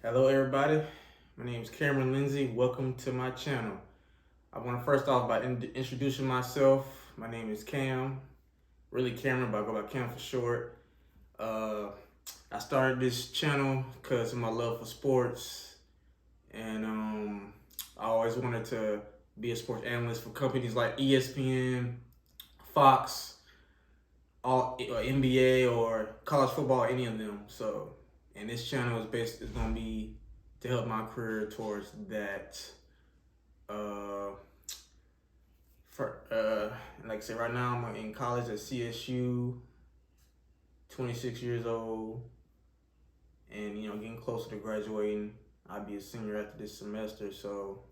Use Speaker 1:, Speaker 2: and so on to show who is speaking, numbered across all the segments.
Speaker 1: Hello everybody, my name is Cameron Lindsay. Welcome to my channel. I want to first off by introducing myself. My name is Cam, really Cameron, but I go by Cam for short. Uh, I started this channel because of my love for sports, and I always wanted to be a sports analyst for companies like ESPN, Fox, all NBA or college football, any of them. So, and this channel is gonna be to help my career towards that. Uh, like I said, right now I'm in college at CSU, 26 years old, and getting closer to graduating. I'll be a senior after this semester, so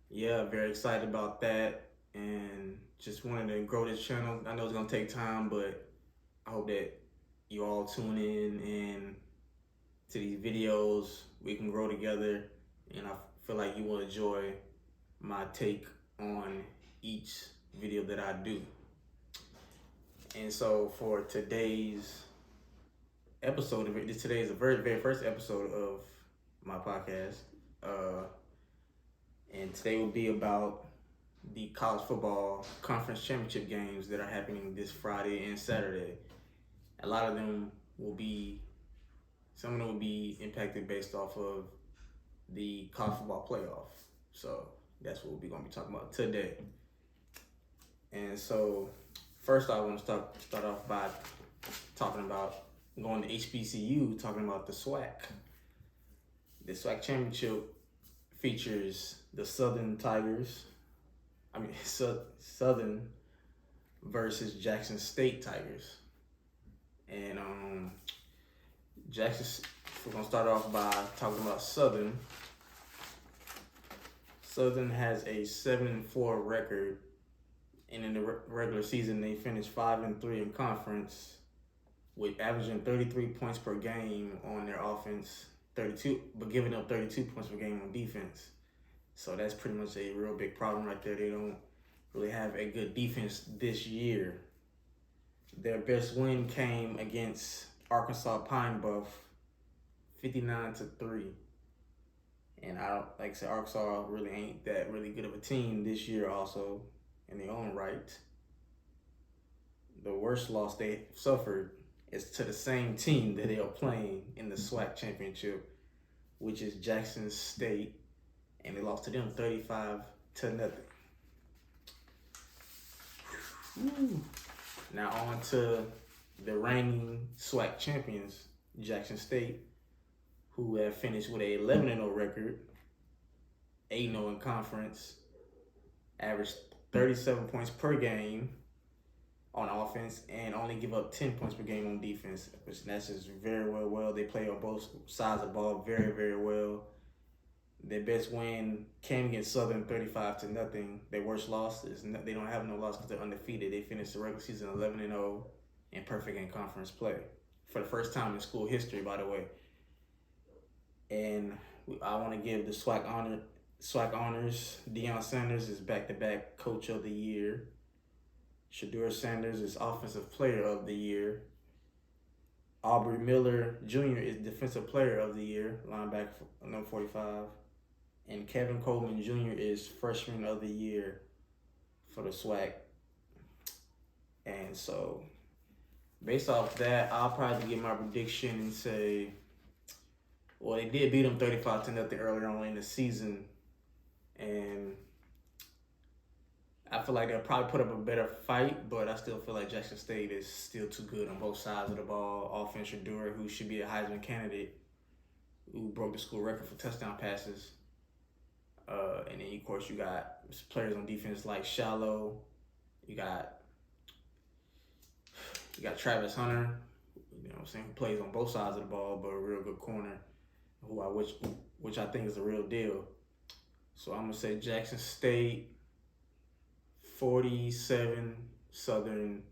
Speaker 1: yeah, very excited about that, and just wanted to grow this channel. I know it's gonna take time, but I hope that you all tune in and to these videos. We can grow together, and I feel like you will enjoy my take on each video that I do. And so for today's episode of it, today is the very first episode of my podcast. And today will be about the college football conference championship games that are happening this Friday and Saturday. A lot of them will be, some of them will be impacted based off of the college football playoff. So that's what we're going to be talking about today. And so first I want to start off by talking about going to HBCU, talking about the SWAC. The SWAC championship features the Southern versus Jackson State Tigers. And we're gonna start off by talking about Southern. Southern has a 7-4 record, and in the regular season they finished 5-3 in conference, with averaging 33 points per game on their offense, 32, but giving up 32 points per game on defense. So that's pretty much a real big problem right there. They don't really have a good defense this year. Their best win came against Arkansas Pine Bluff, 59-3. And like I said, Arkansas really ain't that really good of a team this year also in their own right. The worst loss they suffered is to the same team that they are playing in the SWAC championship, which is Jackson State, and they lost to them 35-0. Now on to the reigning SWAC champions, Jackson State, who have finished with a 11-0 record, 8-0 in conference, averaged 37 points per game on offense, and only give up 10 points per game on defense, which that's just very well. They play on both sides of the ball very well. Their best win came against Southern, 35-0. Their worst loss is they don't have no loss because they're undefeated. They finished the regular season 11-0 and perfect in conference play for the first time in school history, by the way. And I want to give the SWAC honors. Deion Sanders is back-to-back Coach of the Year. Shedeur Sanders is Offensive Player of the Year. Aubrey Miller Jr. is Defensive Player of the Year, linebacker number 45. And Kevin Coleman Jr. is Freshman of the Year for the SWAC. And so, based off that, I'll probably give my prediction and say, well, they did beat them 35-0 earlier on in the season. And I feel like they'll probably put up a better fight, but I still feel like Jackson State is still too good on both sides of the ball. Offense, Shedeur, who should be a Heisman candidate, who broke the school record for touchdown passes. And then, of course, you got players on defense like Shallow. You got Travis Hunter, who plays on both sides of the ball, but a real good corner, which I think is the real deal. So I'm gonna say Jackson State 47, Southern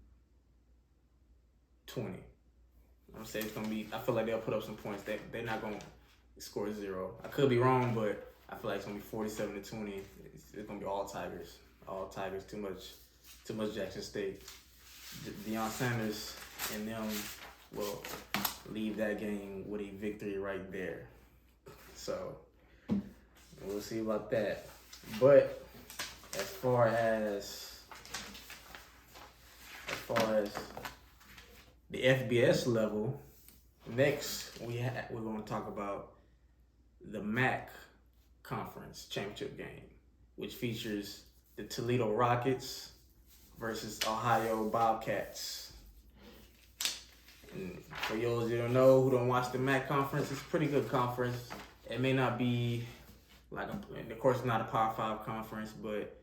Speaker 1: 20. I'm gonna say it's gonna be. I feel like they'll put up some points. They're not gonna score 0. I could be wrong, but I feel like it's gonna be 47-20. It's gonna be all Tigers. All Tigers. Too much Jackson State. Deion Sanders and them will leave that game with a victory right there. So we'll see about that. But as far as the FBS level, next we're going to talk about the MAC Conference Championship game, which features the Toledo Rockets versus Ohio Bobcats. And for those who don't know, who don't watch the MAC Conference, it's a pretty good conference. It may not be of course, it's not a Power 5 conference, but it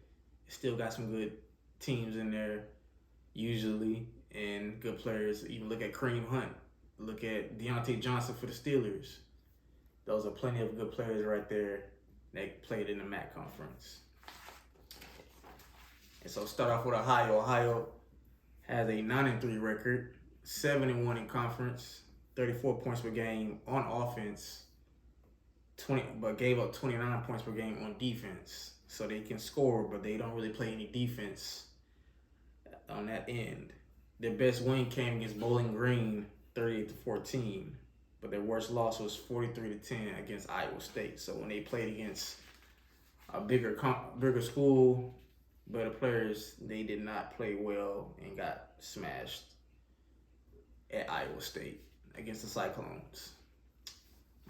Speaker 1: still got some good teams in there usually, and good players. Even look at Kareem Hunt, look at Deontay Johnson for the Steelers. Those are plenty of good players right there that played in the MAC conference. And so start off with Ohio. Ohio has a 9-3 record, 7-1 in conference, 34 points per game on offense, but gave up 29 points per game on defense. So they can score, but they don't really play any defense on that end. Their best win came against Bowling Green, 38-14, but their worst loss was 43-10 against Iowa State. So when they played against a bigger school, better players, they did not play well and got smashed at Iowa State against the Cyclones.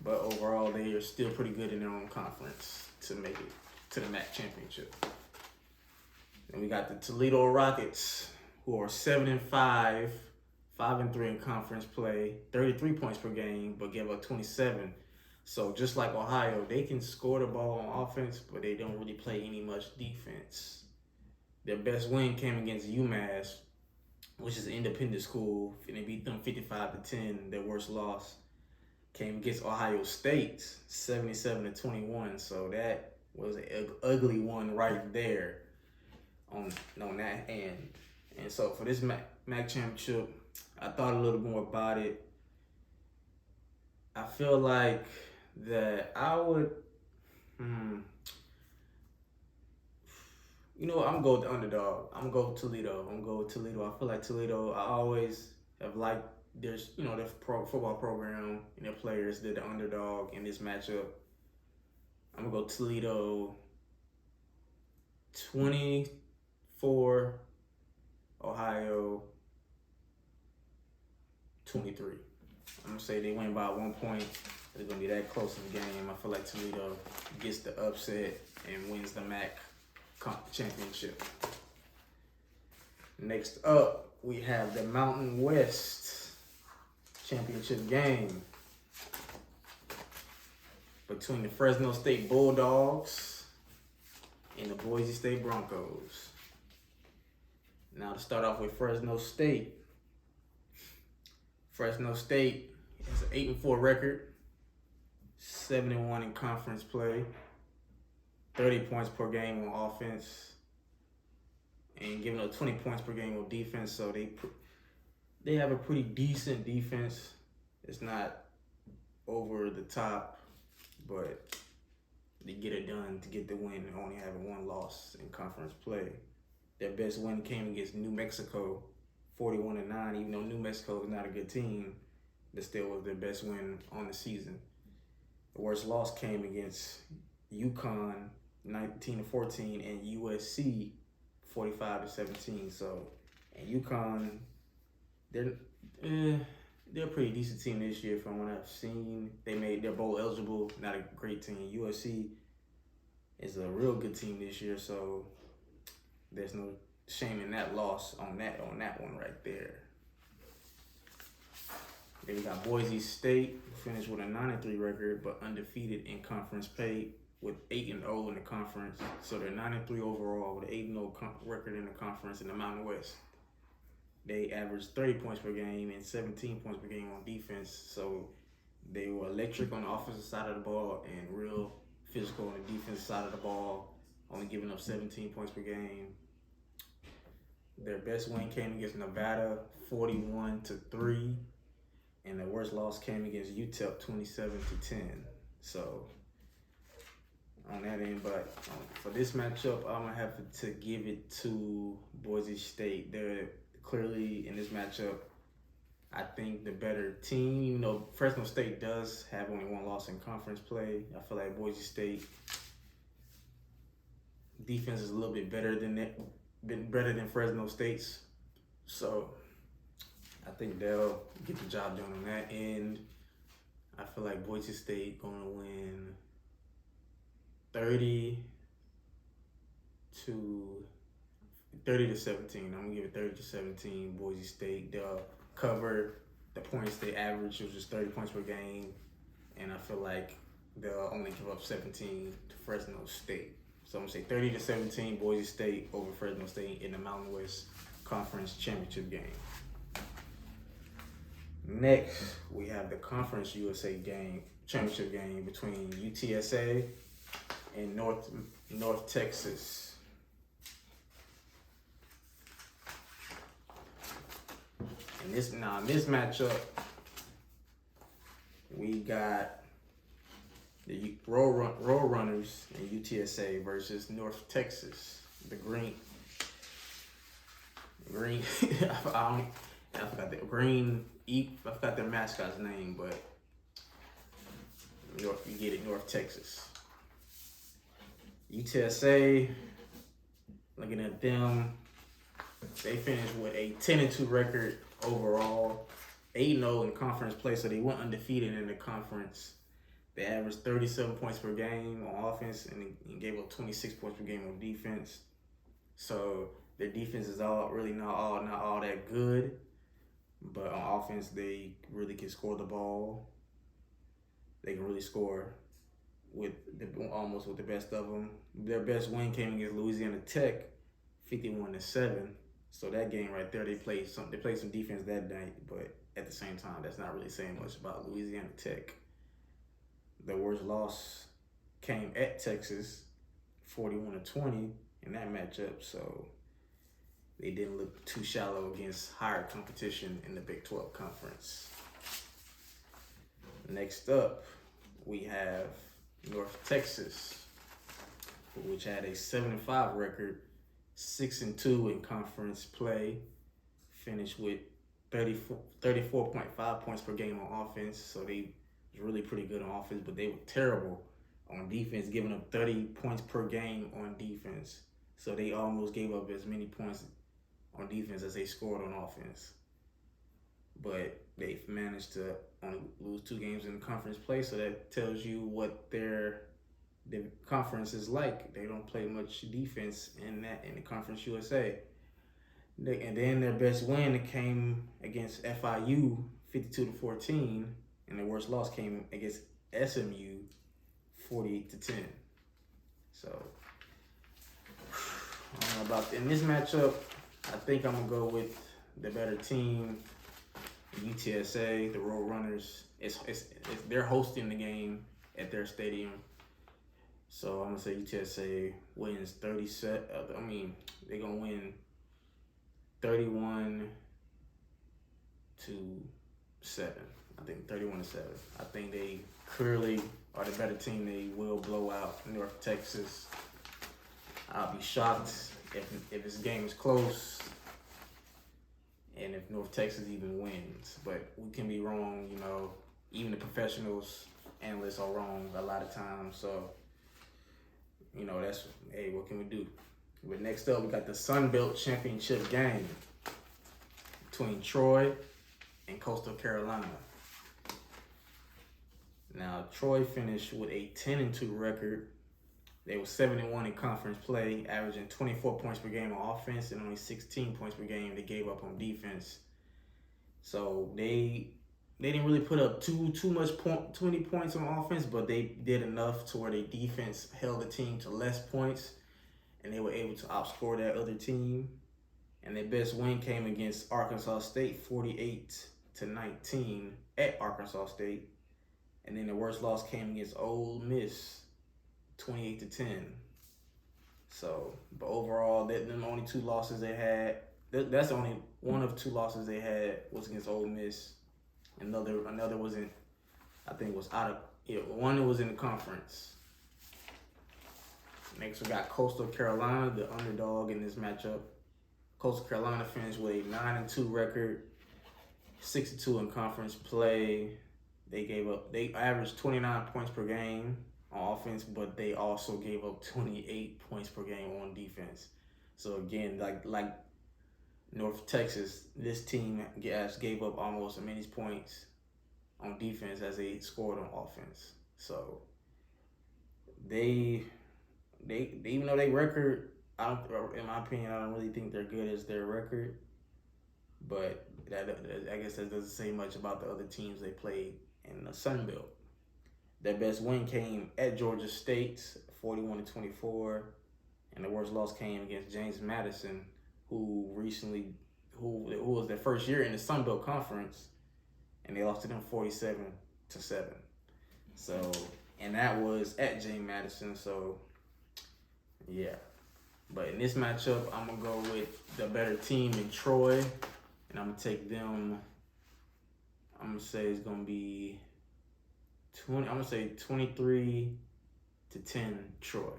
Speaker 1: But overall, they are still pretty good in their own conference to make it to the MAC championship. And we got the Toledo Rockets, who are 7-5, 5-3 in conference play, 33 points per game, but gave up 27. So just like Ohio, they can score the ball on offense, but they don't really play any much defense. Their best win came against UMass, which is an independent school, and they beat them 55-10. Their worst loss came against Ohio State, 77-21. So that was an ugly one right there on that end. And so for this MAC championship, I thought a little more about it. I feel like that I would, I'm going to go with the underdog. I'm going to go with Toledo. I feel like Toledo, I always have liked their football program and their players. They're the underdog in this matchup. I'm going to go Toledo 24, Ohio 23. I'm going to say they win by 1 point. It's going to be that close in the game. I feel like Toledo gets the upset and wins the MAC championship. Next up, we have the Mountain West championship game between the Fresno State Bulldogs and the Boise State Broncos. Now to start off with Fresno State. Fresno State has an 8-4 record, 7-1 in conference play, 30 points per game on offense, and giving up 20 points per game on defense. So they have a pretty decent defense. It's not over the top, but they get it done to get the win, only having one loss in conference play. Their best win came against New Mexico, 41-9. Even though New Mexico is not a good team, that still was their best win on the season. The worst loss came against UConn, 19-14, and USC, 45-17. So, and UConn, they're a pretty decent team this year from what I've seen. They're bowl eligible, not a great team. USC is a real good team this year, so there's no shame in that loss on that one right there. Then we got Boise State, who finished with a 9-3 record, but undefeated in conference play with 8-0 in the conference. So they're 9-3 overall with an 8-0 record in the conference in the Mountain West. They averaged 30 points per game and 17 points per game on defense. So they were electric on the offensive side of the ball and real physical on the defensive side of the ball, only giving up 17 points per game. Their best win came against Nevada, 41-3. And the worst loss came against UTEP, 27-10. So on that end, but for this matchup, I'm gonna have to give it to Boise State. They're clearly in this matchup I think the better team. You know, Fresno State does have only one loss in conference play. I feel like Boise State defense is a little bit better than that, been better than Fresno State's. So I think they'll get the job done on that end. I feel like Boise State gonna win 30 to 17. I'm gonna give it 30 to 17. Boise State. They'll cover the points they average, which is 30 points per game, and I feel like they'll only give up 17 to Fresno State. So I'm gonna say 30 to 17. Boise State over Fresno State in the Mountain West Conference Championship game. Next, we have the Conference USA game, championship game between UTSA and North Texas. And this matchup, we got the Roll Runners and UTSA versus North Texas. The green. I forgot the green. I forgot their mascot's name, but you get it, North Texas. UTSA, looking at them, they finished with a 10-2 record overall, 8-0 in conference play, so they went undefeated in the conference. They averaged 37 points per game on offense and gave up 26 points per game on defense. So their defense is really not all that good. But on offense, they really can score the ball. They can really score almost with the best of them. Their best win came against Louisiana Tech, 51-7. So that game right there, they played some defense that night. But at the same time, that's not really saying much about Louisiana Tech. The worst loss came at Texas, 41-20 in that matchup. So they didn't look too shallow against higher competition in the Big 12 Conference. Next up, we have North Texas, which had a 7-5 record, 6-2 in conference play, finished with 34.5 points per game on offense. So they was really pretty good on offense, but they were terrible on defense, giving up 30 points per game on defense. So they almost gave up as many points on defense as they scored on offense. But they managed to only lose 2 games in the conference play, so that tells you what the conference is like. They don't play much defense in the Conference USA. And then their best win came against FIU, 52-14, and their worst loss came against SMU, 48-10. So I don't know about in this matchup. I think I'm gonna go with the better team, UTSA, the Road Runners. They're hosting the game at their stadium, so I'm gonna say UTSA wins 30. They're gonna win 31-7. I think 31-7. I think they clearly are the better team. They will blow out North Texas. I'll be shocked if this game is close and if North Texas even wins. But we can be wrong, you know. Even the professionals, analysts are wrong a lot of times. So, you know, what can we do? But next up, we got the Sun Belt Championship game between Troy and Coastal Carolina. Now, Troy finished with a 10-2 record. They were 7-1 in conference play, averaging 24 points per game on offense and only 16 points per game they gave up on defense. So they didn't really put up too much 20 points on offense, but they did enough to where their defense held the team to less points, and they were able to outscore that other team. And their best win came against Arkansas State, 48-19 at Arkansas State. And then the worst loss came against Ole Miss, 28-10. So, but overall, them only 2 losses they had. That's only one of 2 losses they had was against Ole Miss. Another wasn't. I think was out of. Yeah, one was in the conference. Next, we got Coastal Carolina, the underdog in this matchup. Coastal Carolina finished with a 9-2 record. 62 in conference play. They averaged 29 points per game on offense, but they also gave up 28 points per game on defense. So again, like North Texas, this team gave up almost as many points on defense as they scored on offense. So they even though they record, in my opinion, I don't really think they're good as their record. But I guess that doesn't say much about the other teams they played in the Sun Belt. Their best win came at Georgia State, 41-24, and the worst loss came against James Madison, who was their first year in the Sun Belt Conference, and they lost to them 47-7. So, and that was at James Madison. So, yeah. But in this matchup, I'm gonna go with the better team in Troy, and I'm gonna take them. I'm gonna say it's gonna be 20. I'm gonna say 23-10 Troy.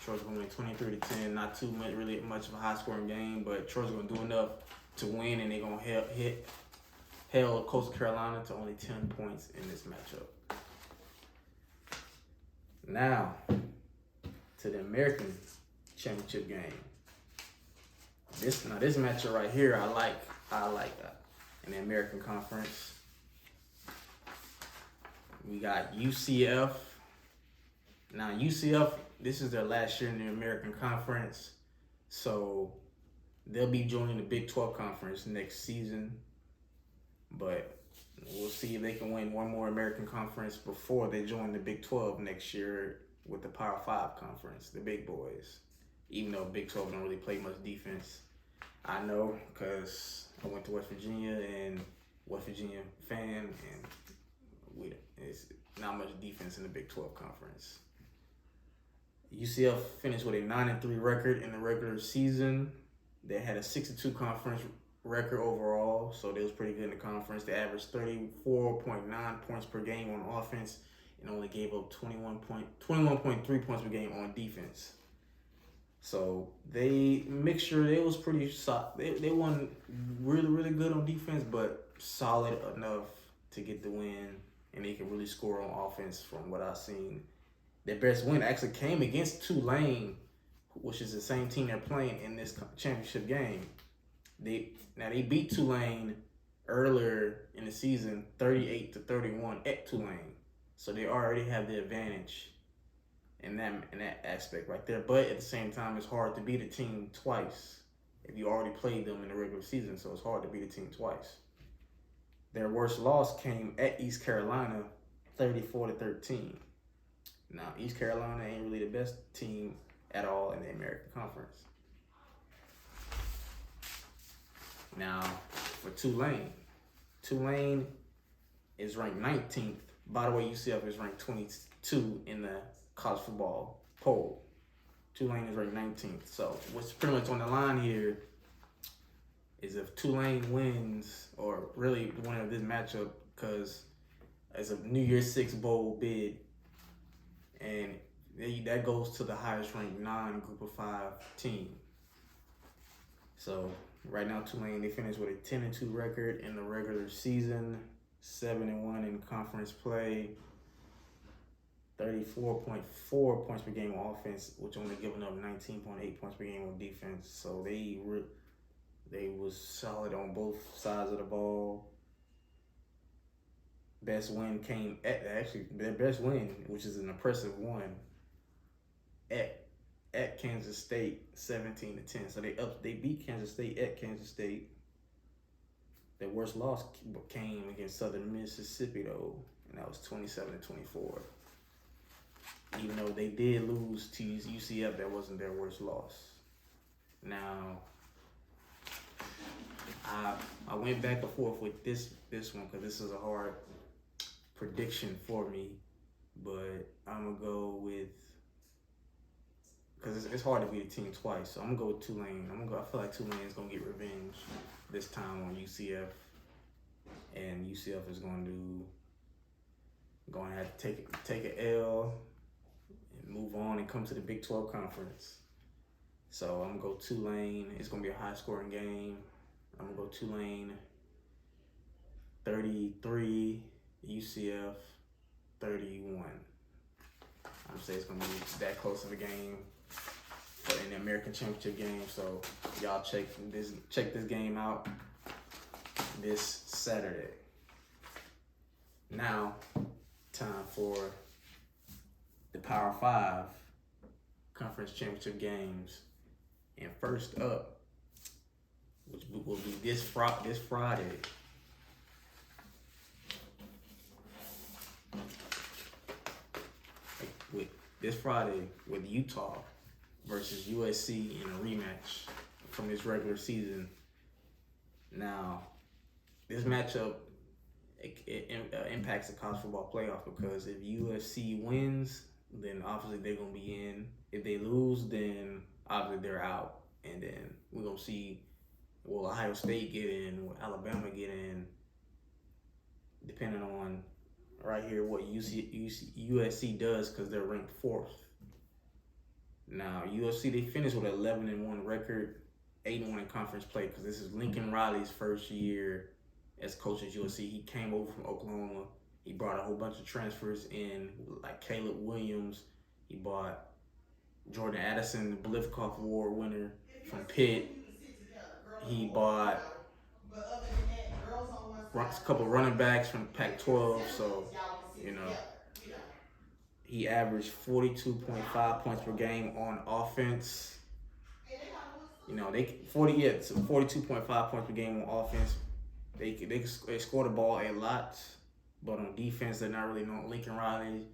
Speaker 1: Troy's gonna win 23-10. Not too much, really much of a high scoring game, but Troy's gonna do enough to win, and they're gonna held Coastal Carolina to only 10 points in this matchup. Now to the American Championship game. This matchup right here, I like that. In the American Conference, we got UCF. Now UCF, this is their last year in the American Conference, so they'll be joining the Big 12 Conference next season. But we'll see if they can win one more American Conference before they join the Big 12 next year with the Power 5 Conference, the big boys. Even though Big 12 don't really play much defense. I know because I went to West Virginia and West Virginia fan, and it's not much defense in the Big 12 Conference. UCF finished with a 9-3 record in the regular season. They had a 6-2 conference record overall, so they was pretty good in the conference. They averaged 34.9 points per game on offense and only gave up 21.3 points per game on defense. So they was pretty solid. They won really, really good on defense, but solid enough to get the win, and they can really score on offense from what I've seen. Their best win actually came against Tulane, which is the same team they're playing in this championship game. They beat Tulane earlier in the season, 38-31 at Tulane. So they already have the advantage in that aspect right there. But at the same time, it's hard to beat a team twice if you already played them in the regular season. So it's hard to beat a team twice. Their worst loss came at East Carolina, 34-13. Now, East Carolina ain't really the best team at all in the American Conference. Now, for Tulane is ranked 19th. By the way, UCF is ranked 22 in the college football poll. Tulane is ranked 19th. So what's pretty much on the line here is if Tulane wins, or really one of this matchup, because it's a New Year's Six bowl bid, and that goes to the highest ranked non-Group of 5 team. So right now, Tulane, they finished with a 10-2 record in the regular season, 7-1 in conference play, 34.4 points per game on offense, which only giving up 19.8 points per game on defense. So they was solid on both sides of the ball. Best win came their best win, which is an impressive one, at Kansas State, 17-10. So they beat Kansas State at Kansas State. Their worst loss came against Southern Mississippi though, and that was 27-24. Even though they did lose to UCF, that wasn't their worst loss. Now, I went back and forth with this one because this is a hard prediction for me, but I'm gonna go with, because it's hard to beat a team twice, so I'm gonna go with Tulane. I feel like Tulane's gonna get revenge this time on UCF, and UCF is gonna have to take an L and move on and come to the Big 12 Conference. So I'm gonna go Tulane. It's gonna be a high scoring game. I'm gonna go Tulane 33, UCF 31. I'm saying it's gonna be that close of a game in the American Championship game. So y'all check this game out this Saturday. Now, time for the Power 5 Conference Championship games. And first up, which will be this Friday. With Utah versus USC in a rematch from this regular season. Now, this matchup it impacts the college football playoff because if USC wins, then obviously they're gonna be in. If they lose, then obviously they're out. And then we're gonna see, will Ohio State get in? Will Alabama get in? Depending on right here what USC does, because they're ranked 4th. Now USC, they finished with an 11-1 record, 8-1 in conference play, because this is Lincoln Riley's first year as coach at USC. He came over from Oklahoma. He brought a whole bunch of transfers in, like Caleb Williams. He bought Jordan Addison, the Blivkoff Award winner from Pitt. He bought a couple running backs from Pac-12. So, he averaged 42.5 points per game on offense. 42.5 points per game on offense. They score the ball a lot, but on defense, they're not really known. Lincoln Riley,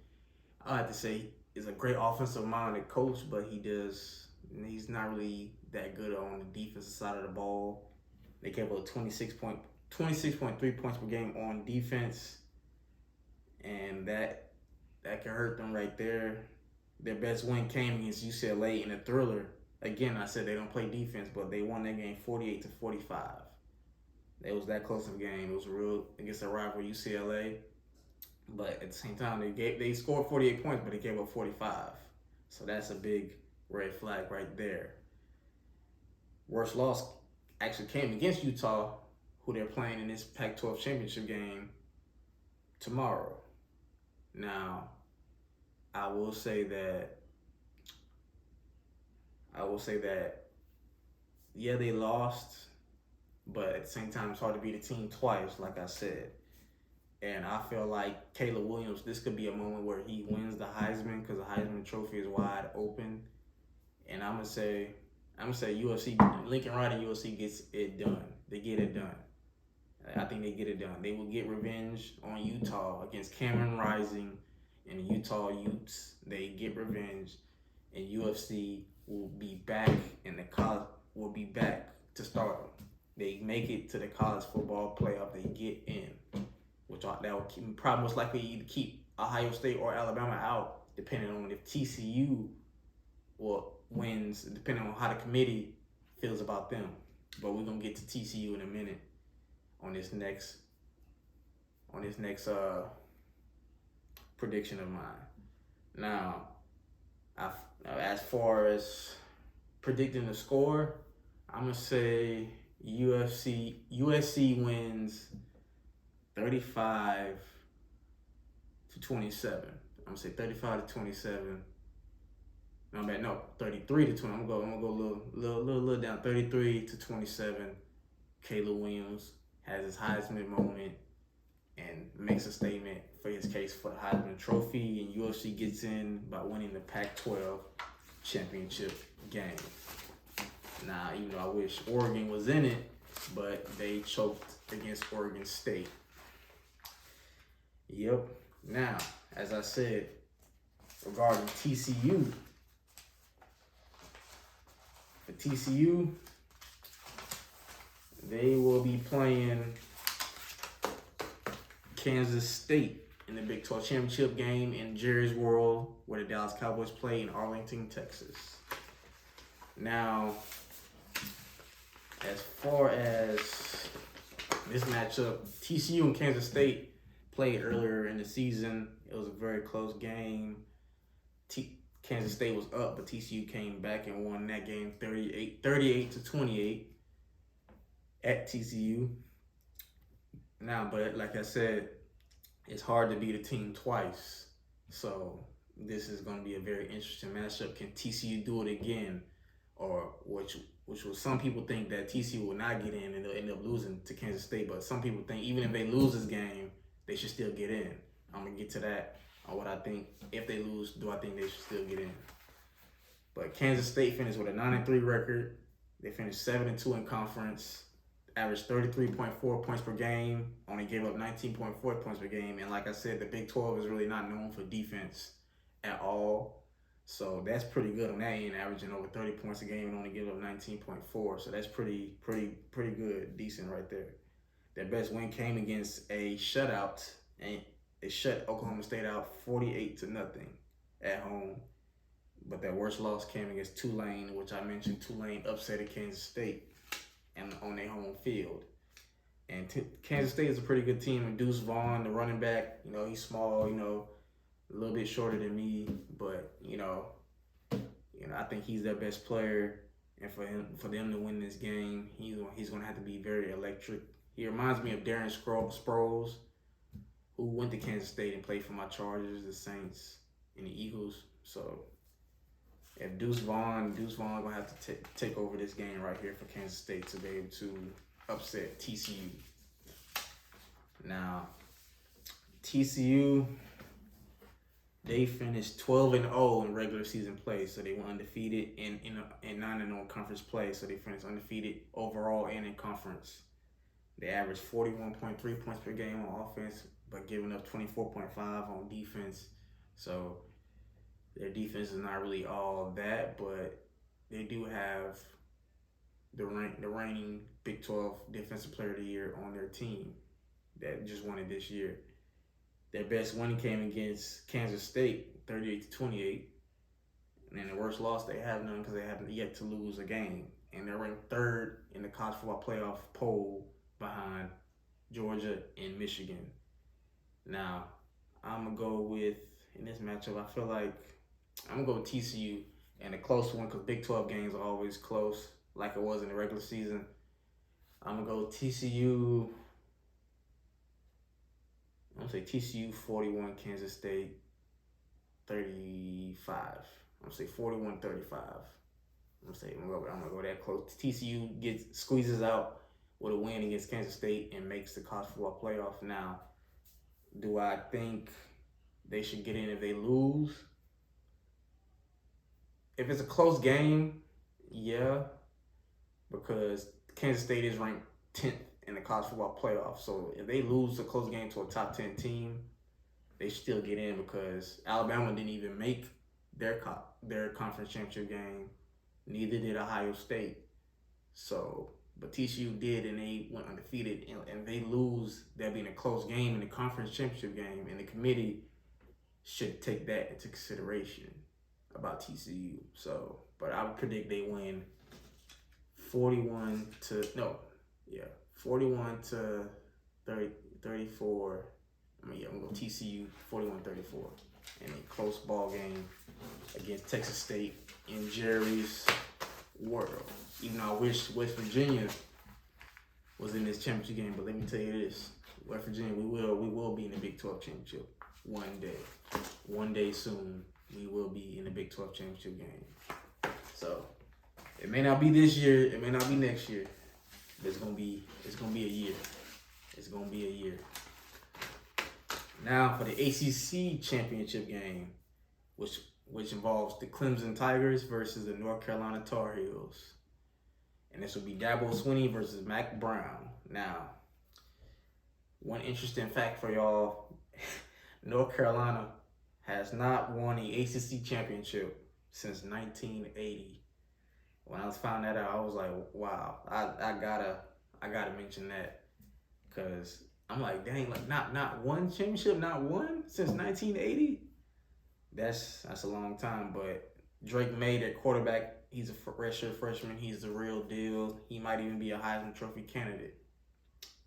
Speaker 1: I have to say, is a great offensive-minded coach, but he's not really that good on the defensive side of the ball. They gave up 26.3 points per game on defense, and that can hurt them right there. Their best win came against UCLA in a thriller. Again, I said they don't play defense, but they won that game 48-45. It was that close of a game. It was real against a rival UCLA. But at the same time, they scored 48 points, but they gave up 45. So that's a big red flag right there. Worst loss actually came against Utah, who they're playing in this Pac-12 championship game tomorrow. Now, I will say that, yeah, they lost, but at the same time, it's hard to beat a team twice, like I said. And I feel like Caleb Williams, this could be a moment where he wins the Heisman, because the Heisman Trophy is wide open. And I'm gonna say USC, Lincoln Riley and USC gets it done. They get it done. I think they get it done. They will get revenge on Utah against Cameron Rising and the Utah Utes. They get revenge, and UFC will be back in the college. Will be back to start them. They make it to the college football playoff. They get in, which that will probably most likely either keep Ohio State or Alabama out, depending on if TCU wins, depending on how the committee feels about them. But we're gonna get to TCU in a minute on this next prediction of mine. Now, as far as predicting the score, I'm gonna say USC wins 35-27. I'm gonna say 35-27. No, 33-20. I'm gonna go a little down. 33-27. Caleb Williams has his Heisman moment and makes a statement for his case for the Heisman Trophy, and UFC gets in by winning the Pac-12 championship game. Now, even though I wish Oregon was in it, but they choked against Oregon State. Yep. Now, as I said, regarding TCU, for TCU, they will be playing Kansas State in the Big 12 championship game in Jerry's World, where the Dallas Cowboys play in Arlington, Texas. Now, as far as this matchup, TCU and Kansas State played earlier in the season. It was a very close game. Kansas State was up, but TCU came back and won that game 38-28 at TCU. Now, but like I said, it's hard to beat a team twice. So this is going to be a very interesting matchup. Can TCU do it again, or which will some people think that TCU will not get in and they'll end up losing to Kansas State. But some people think even if they lose this game, they should still get in. I'm gonna get to that on what I think. If they lose, do I think they should still get in? But Kansas State finished with a 9-3 record. They finished 7-2 in conference. Averaged 33.4 points per game. Only gave up 19.4 points per game. And like I said, the Big 12 is really not known for defense at all. So that's pretty good on that end, averaging over 30 points a game and only give up 19.4. So that's pretty good, decent right there. Their best win came against a shutout, and they shut Oklahoma State out 48-0 at home. But their worst loss came against Tulane, which I mentioned. Tulane upset Kansas State and on their home field. And Kansas State is a pretty good team. And Deuce Vaughn, the running back, he's small, a little bit shorter than me, but I think he's their best player. And for them to win this game, he's gonna have to be very electric. He reminds me of Darren Sproles, who went to Kansas State and played for my Chargers, the Saints, and the Eagles. So if Deuce Vaughn gonna have to take over this game right here for Kansas State to be able to upset TCU. Now, TCU, they finished 12-0 in regular season play, so they were undefeated in 9-0 conference play, so they finished undefeated overall and in conference. They averaged 41.3 points per game on offense, but giving up 24.5 on defense. So their defense is not really all that, but they do have the reigning Big 12 Defensive Player of the Year on their team that just won it this year. Their best win came against Kansas State, 38-28. And then the worst loss, they have none because they haven't yet to lose a game. And they're ranked third in the college football playoff poll behind Georgia and Michigan. Now, I'm going to go with, in this matchup, I feel like I'm going to go with TCU and a close one because Big 12 games are always close like it was in the regular season. I'm going to go TCU. I'm going to say TCU 41, Kansas State 35. I'm going to say 41-35. I'm going to go that close. TCU squeezes out with a win against Kansas State and makes the college football playoff. Now, do I think they should get in if they lose? If it's a close game, yeah, because Kansas State is ranked 10th in the college football playoff. So if they lose a close game to a top 10 team, they still get in because Alabama didn't even make their conference championship game. Neither did Ohio State. So, but TCU did, and they went undefeated. And if they lose, that'll be in a close game in the conference championship game, and the committee should take that into consideration about TCU. So, but I would predict they win 41 to 34. I'm gonna go TCU 41-34 in a close ball game against Texas State in Jerry's world. Even though I wish West Virginia was in this championship game, but let me tell you this: West Virginia, we will be in the Big 12 championship one day. One day soon, we will be in the Big 12 championship game. So it may not be this year, it may not be next year, but it's gonna be a year. It's gonna be a year. Now for the ACC championship game, which involves the Clemson Tigers versus the North Carolina Tar Heels. And this will be Dabo Swinney versus Mac Brown. Now, one interesting fact for y'all, North Carolina has not won the ACC championship since 1980. When I found that out, I was like, wow, I gotta mention that. Cause I'm like, dang, like not one championship, not one since 1980. That's a long time. But Drake May, their quarterback, he's a redshirt freshman. He's the real deal. He might even be a Heisman Trophy candidate.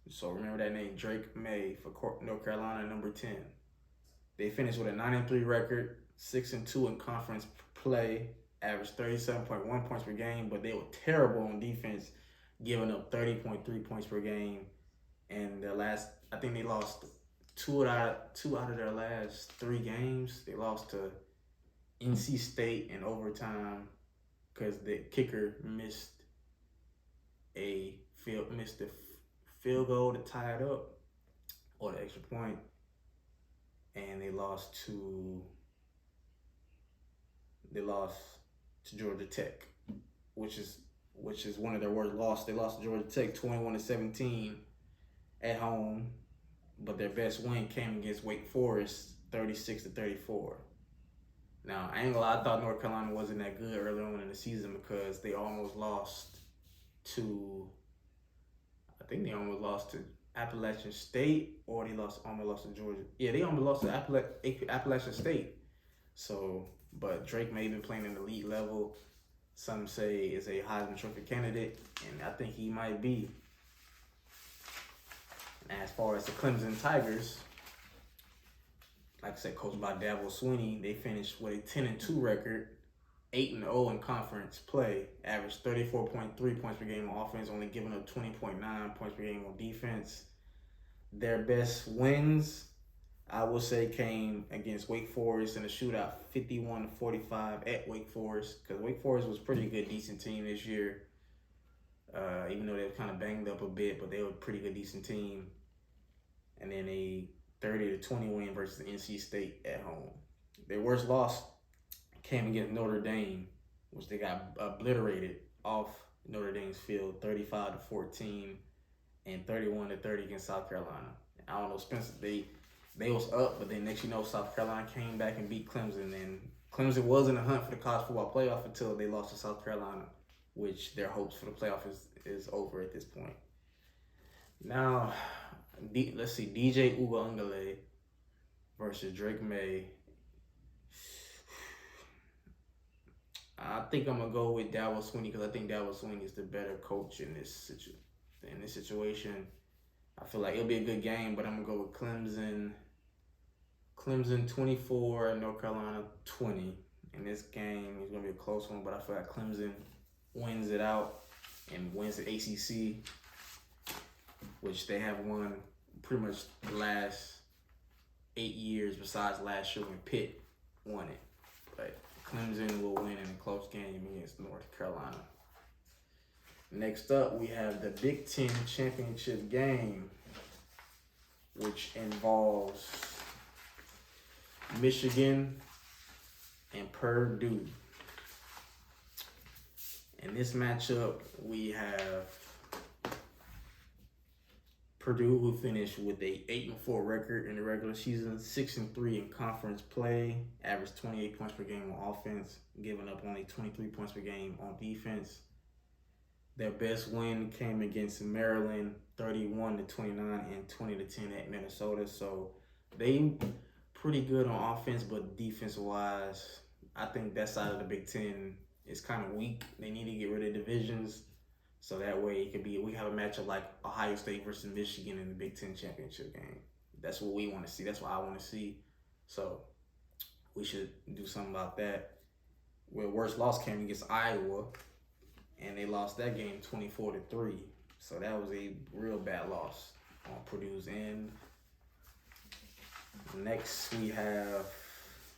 Speaker 1: So remember that name, Drake May for North Carolina, number 10. They finished with a 9-3 record, 6-2 in conference play, averaged 37.1 points per game, but they were terrible on defense, giving up 30.3 points per game. And I think they lost two out of their last 3 games. They lost to NC State in overtime because the kicker missed the field goal to tie it up or the extra point, and they lost to Georgia Tech, which is one of their worst losses. They lost to Georgia Tech 21-17 at home, but their best win came against Wake Forest 36-34. Now, I ain't gonna lie, I thought North Carolina wasn't that good early on in the season because they almost lost to, I think they almost lost to Appalachian State, or they almost lost to Georgia. Yeah, they almost lost to Appalachian State. So, but Drake may have been playing in the elite level. Some say is a Heisman Trophy candidate, and I think he might be. And as far as the Clemson Tigers, like I said, coached by Dabo Swinney, they finished with a 10-2 record, 8-0 in conference play, averaged 34.3 points per game on offense, only giving up 20.9 points per game on defense. Their best wins, I would say, came against Wake Forest in a shootout, 51-45 at Wake Forest, because Wake Forest was a pretty good, decent team this year. Even though they were kind of banged up a bit, but they were a pretty good, decent team. And then a 30-20 win versus NC State at home. Their worst loss came against Notre Dame, which they got obliterated off Notre Dame's field, 35-14 and 31-30 against South Carolina. I don't know, Spencer, they was up, but then next you know, South Carolina came back and beat Clemson, and Clemson was in the hunt for the college football playoff until they lost to South Carolina, which their hopes for the playoff is over at this point. Now, let's see, DJ Uiagalelei versus Drake May. I think I'm gonna go with Dabo Swinney because I think Dabo Swinney is the better coach in this situation. I feel like it'll be a good game, but I'm gonna go with Clemson. Clemson 24, North Carolina 20. In this game, it's gonna be a close one, but I feel like Clemson wins it out and wins the ACC, which they have won pretty much the last 8 years besides last year when Pitt won it. But Clemson will win in a close game against North Carolina. Next up, we have the Big Ten Championship game, which involves Michigan and Purdue. In this matchup, we have Purdue, who finished with a 8-4 record in the regular season, 6-3 in conference play, averaged 28 points per game on offense, giving up only 23 points per game on defense. Their best win came against Maryland, 31-29 and 20-10 at Minnesota. So they pretty good on offense, but defense-wise, I think that side of the Big Ten is kind of weak. They need to get rid of divisions, so that way it could be, we have a matchup like Ohio State versus Michigan in the Big Ten championship game. That's what we want to see. That's what I want to see. So we should do something about that. Well, worst loss came against Iowa, and they lost that game 24-3. So that was a real bad loss on Purdue's end. Next, we have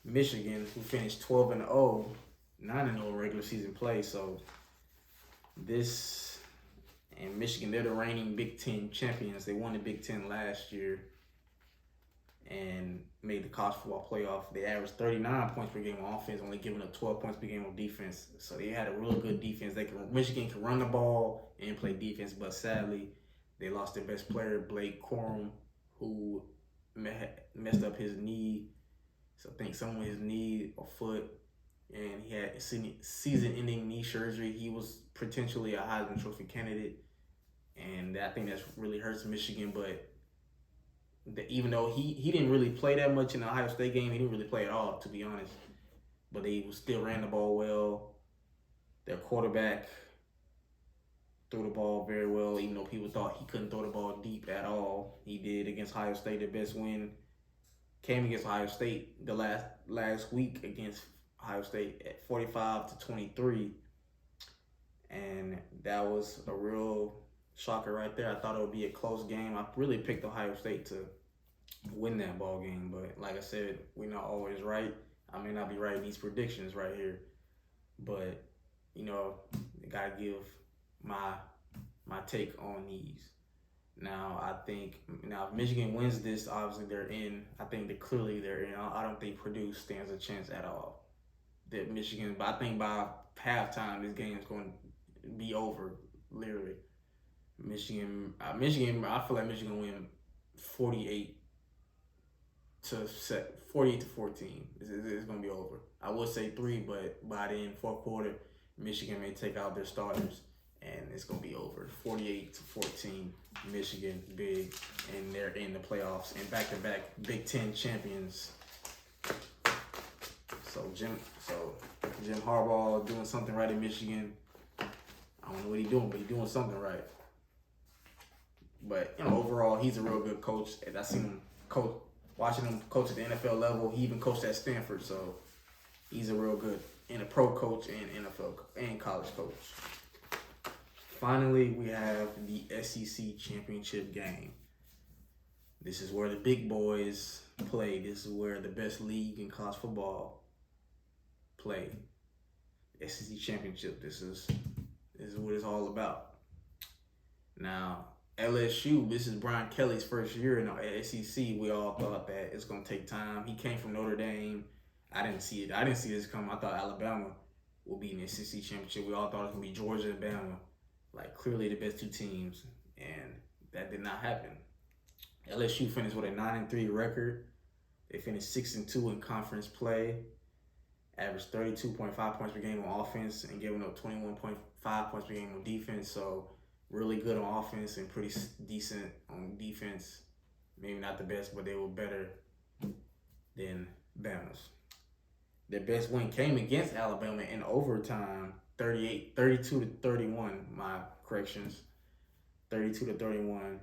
Speaker 1: Michigan, who finished 12-0, 9-0 regular season play. So this, and Michigan, they're the reigning Big Ten champions. They won the Big Ten last year and made the college football playoff. They averaged 39 points per game on offense, only giving up 12 points per game on defense. So they had a real good defense. Michigan can run the ball and play defense, but sadly, they lost their best player, Blake Corum, who messed up his knee. So I think something with his knee or foot, and he had season-ending knee surgery. He was potentially a Heisman Trophy candidate, and I think that's really hurts Michigan. But even though he didn't really play that much in the Ohio State game, he didn't really play at all, to be honest. But they still ran the ball well. Their quarterback threw the ball very well, even though people thought he couldn't throw the ball deep at all. He did against Ohio State. Their best win came against Ohio State the last week against Ohio State at 45-23, and that was a real shocker right there. I thought it would be a close game. I really picked Ohio State to win that ball game, but like I said, we're not always right. I may not be right in these predictions right here, but you know, I gotta give my take on these. Now I think if Michigan wins this, obviously they're in. I think that clearly they're in. I don't think Purdue stands a chance at all. That Michigan, but I think by halftime this game is going to be over. Literally, Michigan. I feel like Michigan win 48 to 14. It's going to be over. I would say 3, but by the end, fourth quarter, Michigan may take out their starters, and it's going to be over. 48 to 14, Michigan big, and they're in the playoffs and back-to-back Big Ten champions. So Jim Harbaugh doing something right in Michigan. I don't know what he's doing, but he's doing something right. But overall, he's a real good coach. And I seen him watching him coach at the NFL level. He even coached at Stanford, so he's a real good and a pro coach and NFL and college coach. Finally, we have the SEC championship game. This is where the big boys play. This is where the best league in college football play. SEC championship. This is what it's all about. Now, LSU, this is Brian Kelly's first year in the SEC. We all thought that it's going to take time. He came from Notre Dame. I didn't see it. I didn't see this coming. I thought Alabama would be in the SEC championship. We all thought it was going to be Georgia and Bama. Like, clearly the best two teams. And that did not happen. LSU finished with a 9-3 record. They finished 6-2 in conference play. Averaged 32.5 points per game on offense and giving up 21.5 points per game on defense. So, really good on offense and pretty decent on defense. Maybe not the best, but they were better than Bama's. Their best win came against Alabama in overtime, 32-31, my corrections, 32-31.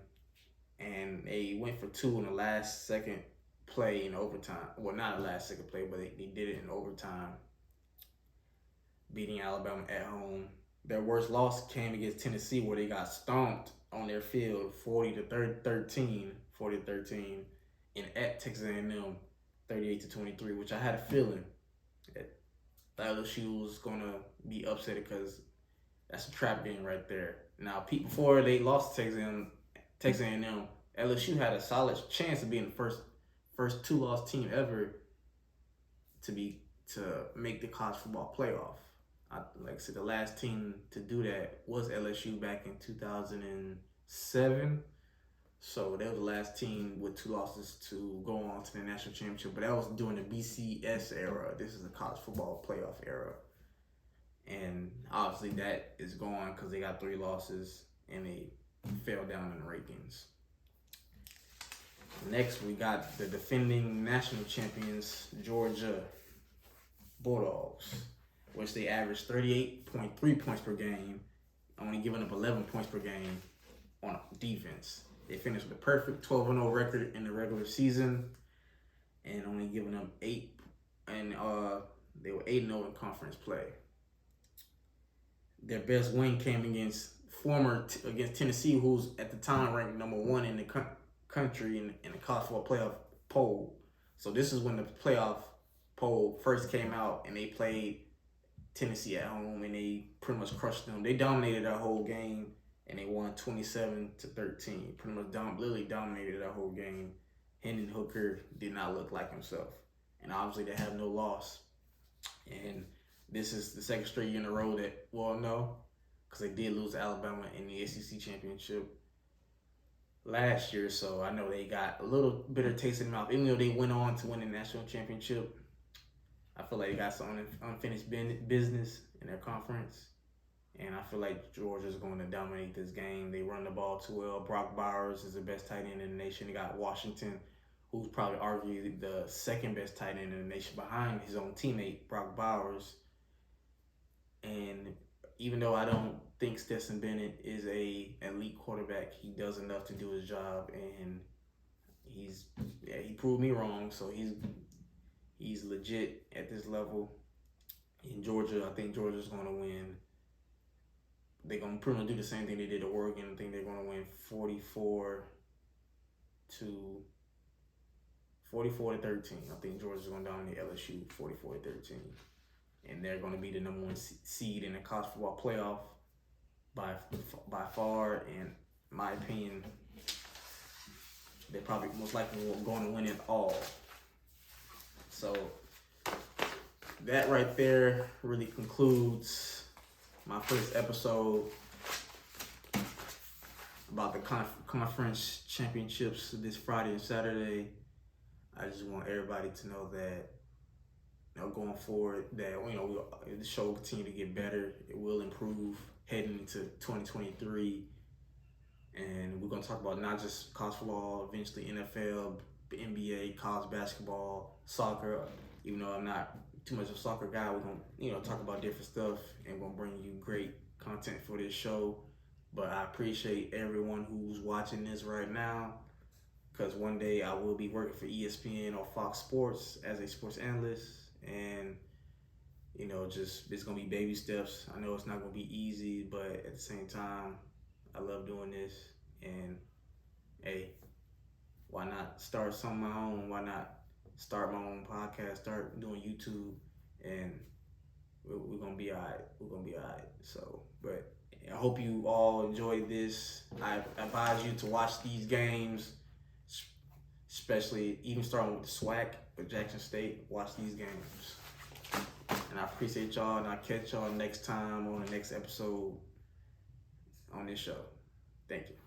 Speaker 1: And they went for 2 in the last second play in overtime. Well, not the last second play, but they did it in overtime, beating Alabama at home. Their worst loss came against Tennessee, where they got stomped on their field, 40-13, and at Texas A&M, 38-23, which I had a feeling that LSU was gonna be upset because that's a trap game right there. Now, before they lost to Texas A&M, LSU had a solid chance of being the first two-loss team ever to make the college football playoff. Like I said, the last team to do that was LSU back in 2007. So they were the last team with 2 losses to go on to the national championship. But that was during the BCS era. This is the college football playoff era. And obviously that is gone because they got 3 losses and they fell down in the rankings. Next, we got the defending national champions, Georgia Bulldogs, which they averaged 38.3 points per game, only giving up 11 points per game on defense. They finished with a perfect 12-0 record in the regular season and only giving up 8, and they were 8-0 in conference play. Their best win came against Tennessee, who's at the time ranked number 1 in the country in the college football playoff poll. So this is when the playoff poll first came out, and they played Tennessee at home, and they pretty much crushed them. They dominated that whole game, and they won 27-13. Pretty much literally dominated that whole game. Hendon Hooker did not look like himself, and obviously they have no loss. And this is the second straight year in a row that, well, no, because they did lose to Alabama in the SEC championship last year, so I know they got a little bitter taste in their mouth. Even though they went on to win the national championship, I feel like they got some unfinished business in their conference, and I feel like Georgia's going to dominate this game. They run the ball too well. Brock Bowers is the best tight end in the nation. They got Washington, who's probably arguably the second best tight end in the nation behind his own teammate, Brock Bowers. And even though I don't think Stetson Bennett is a elite quarterback, he does enough to do his job, and he proved me wrong. So he's legit at this level. In Georgia, I think Georgia's going to win they're gonna pretty much do the same thing they did to Oregon. I think they're gonna win 44 to 13. I think Georgia's going to dominate LSU 44 to 13. And they're going to be the number one seed in the college football playoff by far. And in my opinion, they're probably most likely going to win it all. So that right there really concludes my first episode about the conference championships this Friday and Saturday. I just want everybody to know that, going forward, that the show will continue to get better. It will improve heading into 2023, and we're gonna talk about not just college football, eventually NFL, NBA, college basketball, soccer. Even though I'm not too much of a soccer guy, we're gonna talk about different stuff, and we're gonna bring you great content for this show. But I appreciate everyone who's watching this right now, because one day I will be working for ESPN or Fox Sports as a sports analyst, and just it's gonna be baby steps. I know it's not gonna be easy, but at the same time, I love doing this. And hey, why not start something of my own? Why not start my own podcast? Start doing YouTube, and we're gonna be alright. We're gonna be alright. So, but I hope you all enjoyed this. I advise you to watch these games, especially even starting with the SWAC with Jackson State. Watch these games. And I appreciate y'all, and I'll catch y'all next time on the next episode on this show. Thank you.